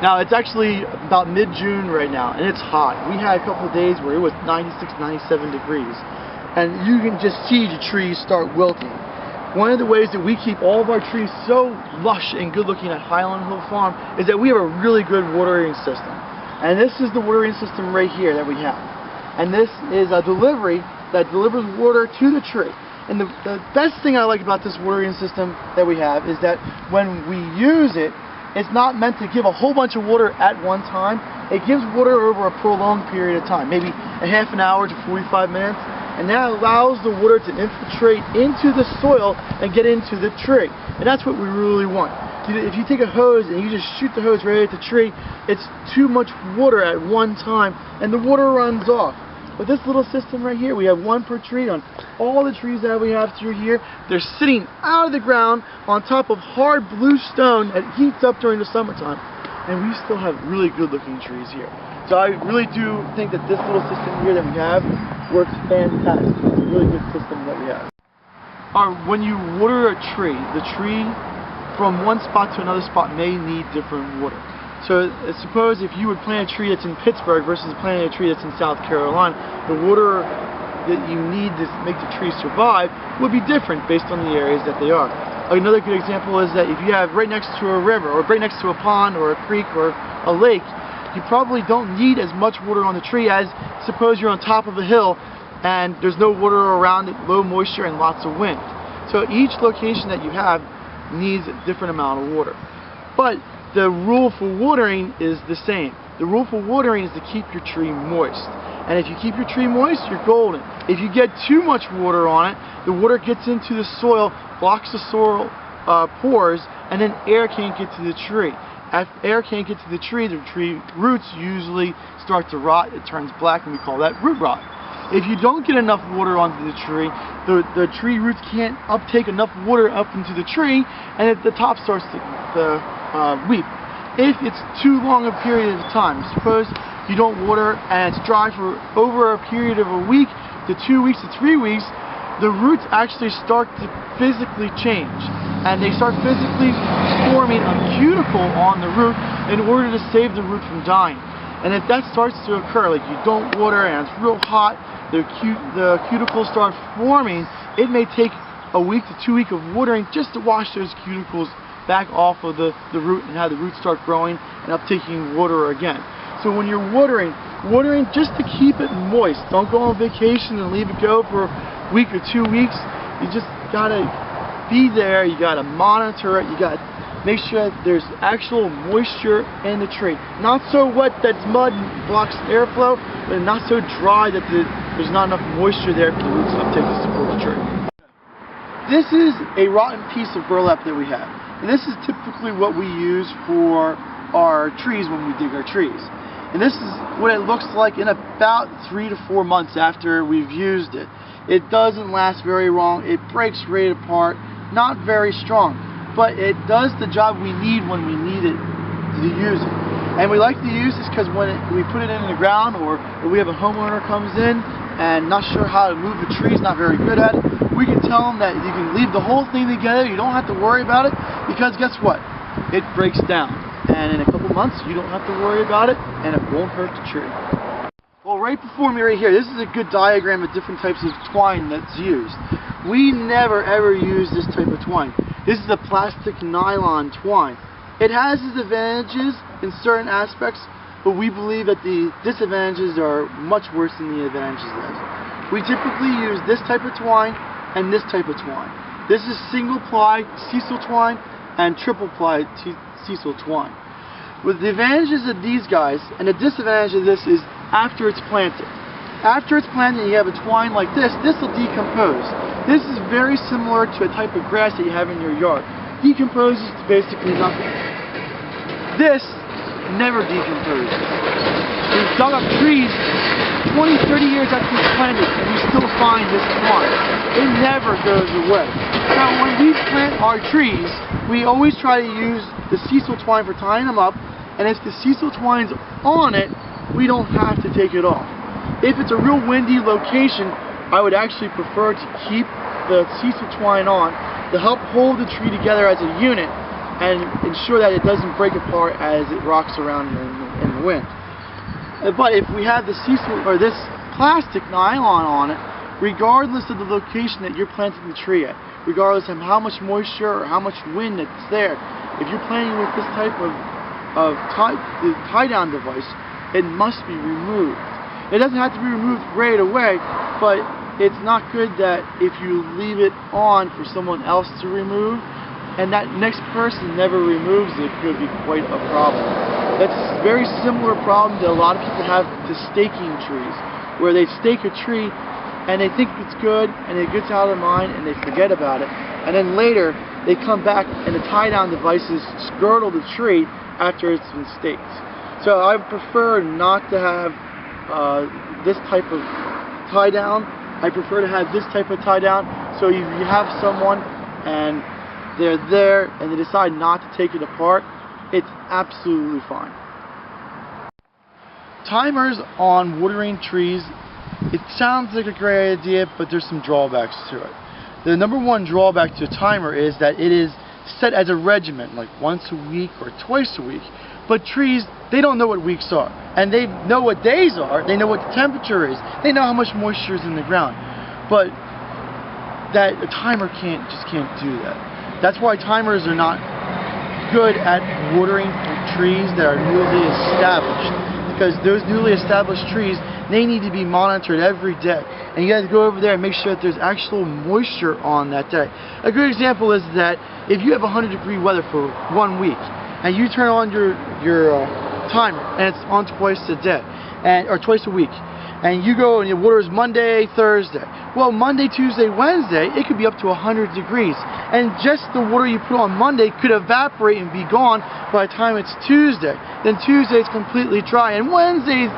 Now it's actually about mid-June right now, and it's hot. We had a couple of days where it was 96, 97 degrees, and you can just see the trees start wilting. One of the ways that we keep all of our trees so lush and good looking at Highland Hill Farm is that we have a really good watering system. And this is the watering system right here that we have. And this is a delivery that delivers water to the tree. And the best thing I like about this watering system that we have is that when we use it, it's not meant to give a whole bunch of water at one time. It gives water over a prolonged period of time, maybe a half an hour to 45 minutes. And that allows the water to infiltrate into the soil and get into the tree. And that's what we really want. If you take a hose and you just shoot the hose right at the tree, it's too much water at one time and the water runs off. But this little system right here, we have one per tree on all the trees that we have through here. They're sitting out of the ground on top of hard blue stone that heats up during the summertime. And we still have really good looking trees here. So I really do think that this little system here that we have works fantastic. It's a really good system that we have. When you water a tree, the tree from one spot to another spot may need different water. So suppose if you would plant a tree that's in Pittsburgh versus planting a tree that's in South Carolina, the water that you need to make the tree survive would be different based on the areas that they are. Another good example is that if you have right next to a river, or right next to a pond, or a creek, or a lake, you probably don't need as much water on the tree as suppose you're on top of a hill and there's no water around it, low moisture and lots of wind. So each location that you have needs a different amount of water. But the rule for watering is the same. The rule for watering is to keep your tree moist. And if you keep your tree moist, you're golden. If you get too much water on it, the water gets into the soil, blocks the soil pores, and then air can't get to the tree. If air can't get to the tree roots usually start to rot. It turns black, and we call that root rot. If you don't get enough water onto the tree, the tree roots can't uptake enough water up into the tree, and the top starts to weep. If it's too long a period of time, suppose you don't water and it's dry for over a period of a week to 2 weeks to 3 weeks, the roots actually start to physically change, and they start physically forming a cuticle on the root in order to save the root from dying. And if that starts to occur, like you don't water and it's real hot, the cuticles start forming, it may take a week to 2 weeks of watering just to wash those cuticles back off of the root and have the roots start growing and uptaking water again. So when you're watering just to keep it moist. Don't go on vacation and leave it go for a week or 2 weeks. You just gotta be there, you gotta monitor it, you gotta make sure that there's actual moisture in the tree. Not so wet that mud blocks airflow, but not so dry that there's not enough moisture there for the roots to uptake to support the tree. This is a rotten piece of burlap that we have. And this is typically what we use for our trees when we dig our trees. And this is what it looks like in about 3 to 4 months after we've used it. It doesn't last very long. It breaks right apart. Not very strong. But it does the job we need when we need it to use it. And we like to use this because when we put it in the ground, or if we have a homeowner comes in and not sure how to move the trees, not very good at it, we can tell them that you can leave the whole thing together, you don't have to worry about it, because guess what? It breaks down. And in a couple months, you don't have to worry about it, and it won't hurt the tree. Well, right before me right here, this is a good diagram of different types of twine that's used. We never ever use this type of twine. This is a plastic nylon twine. It has its advantages in certain aspects, but we believe that the disadvantages are much worse than the advantages is. We typically use this type of twine and this type of twine. This is single ply sisal twine and triple ply sisal twine. With the advantages of these guys and the disadvantage of this is after it's planted. After it's planted and you have a twine like this will decompose. This is very similar to a type of grass that you have in your yard. Decomposes to basically nothing. This never decomposes. We've dug up trees 20, 30 years after it's planted and you still find this twine. It never goes away. Now when we plant our trees, we always try to use the sisal twine for tying them up, and if the sisal twine's on it, we don't have to take it off. If it's a real windy location, I would actually prefer to keep the sisal twine on to help hold the tree together as a unit, and ensure that it doesn't break apart as it rocks around in the wind. But if we have this or this plastic nylon on it, regardless of the location that you're planting the tree at, regardless of how much moisture or how much wind that's there, if you're planting with this type of tie-down device, it must be removed. It doesn't have to be removed right away, but it's not good that if you leave it on for someone else to remove, and that next person never removes it, could be quite a problem. That's a very similar problem that a lot of people have to staking trees, where they stake a tree and they think it's good and it gets out of their mind and they forget about it, and then later they come back and the tie-down devices girdle the tree after it's been staked. So I prefer not to have this type of tie-down. I prefer to have this type of tie-down. So if you have someone and they're there and they decide not to take it apart, it's absolutely fine. Timers on watering trees, it sounds like a great idea, but there's some drawbacks to it. The number one drawback to a timer is that it is set as a regimen, like once a week or twice a week. But trees, they don't know what weeks are, and they know what days are. They know what the temperature is. They know how much moisture is in the ground. But that a timer just can't do that. That's why timers are not good at watering trees that are newly established, because those newly established trees, they need to be monitored every day, and you guys go over there and make sure that there's actual moisture on that day. A good example is that if you have 100-degree weather for 1 week and you turn on your timer and it's on twice a day or twice a week, and you go and your water is Monday, Thursday. Well, Monday, Tuesday, Wednesday, it could be up to 100 degrees. And just the water you put on Monday could evaporate and be gone by the time it's Tuesday. Then Tuesday's completely dry, and Wednesday's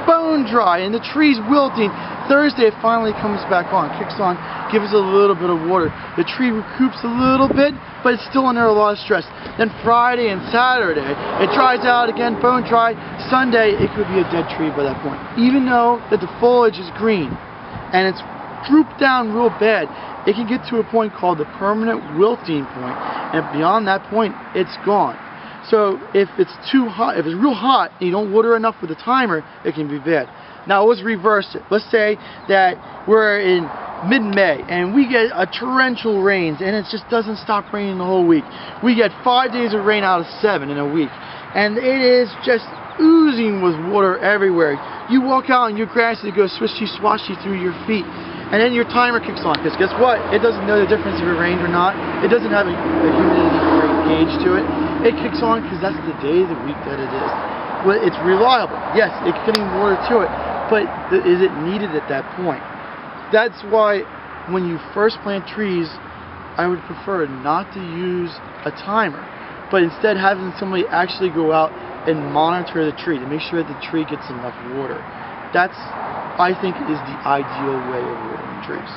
bone dry, and the tree's wilting. Thursday, it finally comes back on, kicks on, gives it a little bit of water. The tree recoups a little bit, but it's still under a lot of stress. Then Friday and Saturday, it dries out again, bone dry. Sunday, it could be a dead tree by that point. Even though that the foliage is green and it's drooped down real bad, it can get to a point called the permanent wilting point, and beyond that point, it's gone. So if it's too hot, if it's real hot and you don't water enough with the timer, it can be bad. Now let's reverse it. Let's say that we're in mid-May and we get a torrential rains and it just doesn't stop raining the whole week. We get 5 days of rain out of 7 in a week, and it is just oozing with water everywhere. You walk out and your grass is goes swishy-swashy through your feet, and then your timer kicks on, because guess what? It doesn't know the difference if it rained or not. It doesn't have a humidity gauge to it. It kicks on because that's the day of the week that it is. Well, it's reliable. Yes, it's getting water to it, but is it needed at that point? That's why when you first plant trees, I would prefer not to use a timer, but instead having somebody actually go out and monitor the tree to make sure that the tree gets enough water. That's, I think, is the ideal way of watering trees.